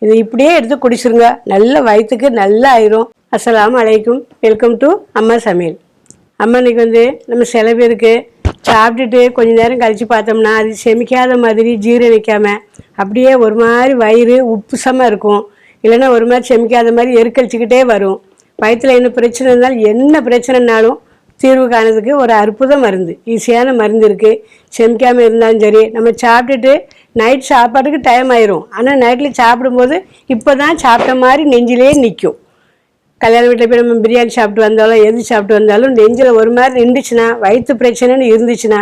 இதை இப்படியே எடுத்து குடிச்சிருங்க, நல்ல வயிற்றுக்கு நல்லா ஆயிரும். அஸ்ஸலாமு அலைக்கும். வெல்கம் டு அம்மா சமையல். அம்மா இன்னைக்கு நம்ம சில பேருக்கு சாப்பிட்டுட்டு கொஞ்ச நேரம் கழித்து பார்த்தோம்னா அது செமிக்காத மாதிரி ஜீரணிக்காமல் அப்படியே ஒரு மாதிரி வயிறு உப்புசமாக இருக்கும். இல்லைன்னா ஒரு மாதிரி செமிக்காத மாதிரி எருக்கழிச்சிக்கிட்டே வரும். வயிற்றில் என்ன பிரச்சனை இருந்தாலும் என்ன பிரச்சனைனாலும் தீர்வு காணதுக்கு ஒரு அற்புத மருந்து, ஈஸியான மருந்து இருக்குது. செமிக்காமல் இருந்தாலும் சரி, நம்ம சாப்பிட்டுட்டு நைட் சாப்பாட்டுக்கு டைம் ஆயிரும். ஆனால் நைட்டில் சாப்பிடும்போது இப்போ தான் சாப்பிட்ட மாதிரி நெஞ்சிலே நிற்கும். கல்யாண வீட்டில் போய் நம்ம பிரியாணி சாப்பிட்டு வந்தாலும் எது சாப்பிட்டு வந்தாலும் நெஞ்சில் ஒரு மாதிரி நின்றுச்சுன்னா, வயிற்று பிரச்சனைன்னு இருந்துச்சுன்னா,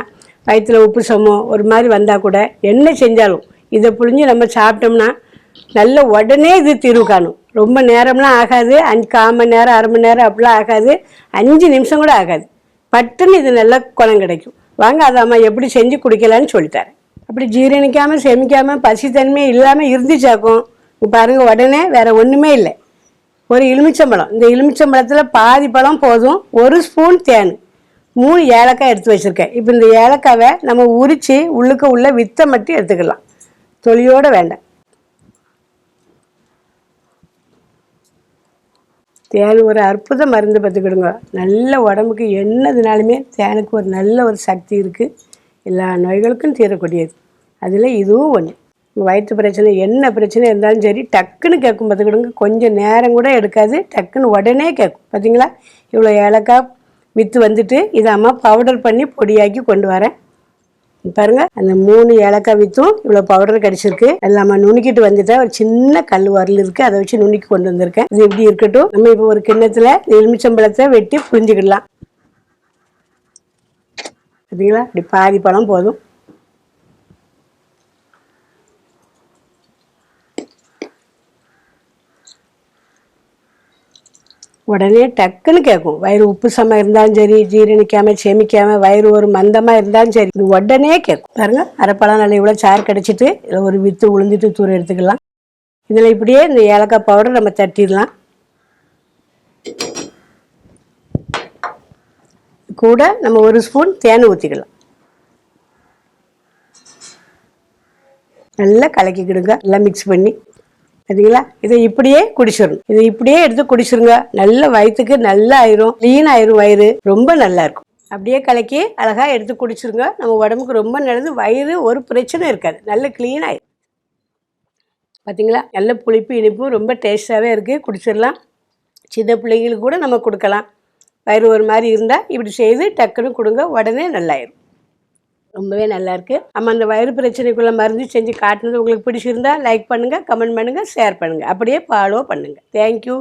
வயிற்றில் உப்பு சமம் ஒரு மாதிரி வந்தால் கூட என்ன செஞ்சாலும் இதை புழிஞ்சு நம்ம சாப்பிட்டோம்னா நல்ல உடனே இது தீர்வு காணும். ரொம்ப நேரம்லாம் ஆகாது, 1/4 மணி நேரம் 1/2 மணி நேரம் அப்படிலாம் ஆகாது, 5 நிமிஷம் கூட ஆகாது. பட்டுன்னு இது நல்ல குணம் கிடைக்கும். வாங்க அதை அம்மா எப்படி செஞ்சு குடிக்கலான்னு சொல்லித்தரேன். அப்படி ஜீரணிக்காமல் செமிக்காமல் பசித்தன்மை இல்லாமல் இருந்துச்சாக்கும் பாருங்கள், உடனே வேறு ஒன்றுமே இல்லை. ஒரு எலுமிச்சம்பழம், இந்த எலுமிச்சம்பழத்தில் பாதி பழம் போதும், 1 ஸ்பூன் தேன், 3 ஏலக்காய் எடுத்து வச்சுருக்கேன். இப்போ இந்த ஏலக்காவை நம்ம உரித்து உள்ள வித்தை மட்டும் எடுத்துக்கலாம், தொலியோடு வேண்டாம். தேன் ஒரு அற்புத மருந்து பார்த்துக்கிடுங்க. நல்ல உடம்புக்கு என்னதுனாலுமே தேனுக்கு ஒரு நல்ல ஒரு சக்தி இருக்குது. எல்லா நோய்களுக்கும் தீரக்கூடியது. அதில் இதுவும் ஒன்று. வயிற்று பிரச்சனை என்ன பிரச்சனை இருந்தாலும் சரி டக்குன்னு கேட்கும் பார்த்துக்கிடுங்க. கொஞ்சம் நேரம் கூட எடுக்காது, டக்குன்னு உடனே கேட்கும். பார்த்தீங்களா, இவ்வளோ ஏலக்காய் விற்று வந்துட்டு இதை அம்மா பவுடர் பண்ணி பொடியாக்கி கொண்டு வரேன். பாருங்கள், அந்த 3 ஏலக்காய் விற்றும் இவ்வளோ பவுடர் கிடச்சிருக்கு. எல்லாமே நுணுக்கிட்டு வந்துட்டேன். ஒரு சின்ன கல் வரல் இருக்குது, அதை வச்சு நுணுக்கி கொண்டு வந்திருக்கேன். இது எப்படி இருக்கட்டும். நம்ம இப்போ ஒரு கிண்ணத்தில் எலுமிச்சம்பழத்தை வெட்டி புரிஞ்சுக்கிடலாம். பார்த்தீங்களா, இப்படி பாதி பழம் போதும். உடனே டக்குன்னு கேட்கும். வயிறு உப்பு சமம் இருந்தாலும் சரி, ஜீரணிக்காமல் செமிக்காமல் வயிறு ஒரு மந்தமாக இருந்தாலும் சரி, இது உடனே கேட்கும். பாருங்க, அரைப்பழம் நல்ல இவ்வளோ சாறு கிடச்சிட்டு இதில் ஒரு வித்து உளுந்துட்டு தூரம் எடுத்துக்கலாம். இதில் இப்படியே இந்த ஏலக்காய் பவுடர் நம்ம தட்டிடலாம். கூட நம்ம 1 ஸ்பூன் தேன் ஊற்றிக்கலாம். நல்லா கலக்கிக்கிடுங்க, நல்லா மிக்ஸ் பண்ணி. சரிங்களா, இதை இப்படியே குடிச்சிடணும். இதை இப்படியே எடுத்து குடிச்சிருங்க, நல்ல வயிற்றுக்கு நல்லா ஆயிரும், க்ளீன் ஆயிரும், வயிறு ரொம்ப நல்லா இருக்கும். அப்படியே கலக்கி அழகாக எடுத்து குடிச்சிருங்க. நம்ம உடம்புக்கு ரொம்ப நல்லது. வயிறு ஒரு பிரச்சனை இருக்காது, நல்ல க்ளீன் ஆயிரும். பார்த்தீங்களா, நல்ல புளிப்பு இனிப்பும் ரொம்ப டேஸ்ட்டாகவே இருக்குது. குடிச்சிடலாம். சின்ன பிள்ளைங்களுக்கு கூட நம்ம கொடுக்கலாம். வயிறு ஒரு மாதிரி இருந்தால் இப்படி செய்து டக்குன்னு கொடுங்க, உடனே நல்லாயிரும். ரொம்பவே நல்லாயிருக்கு. நம்ம அந்த வயிறு பிரச்சனைக்குள்ளே மருந்து செஞ்சு காட்டினது உங்களுக்கு பிடிச்சிருந்தா லைக் பண்ணுங்கள், கமெண்ட் பண்ணுங்கள், ஷேர் பண்ணுங்கள், அப்படியே ஃபாலோ பண்ணுங்கள். தேங்க்யூ.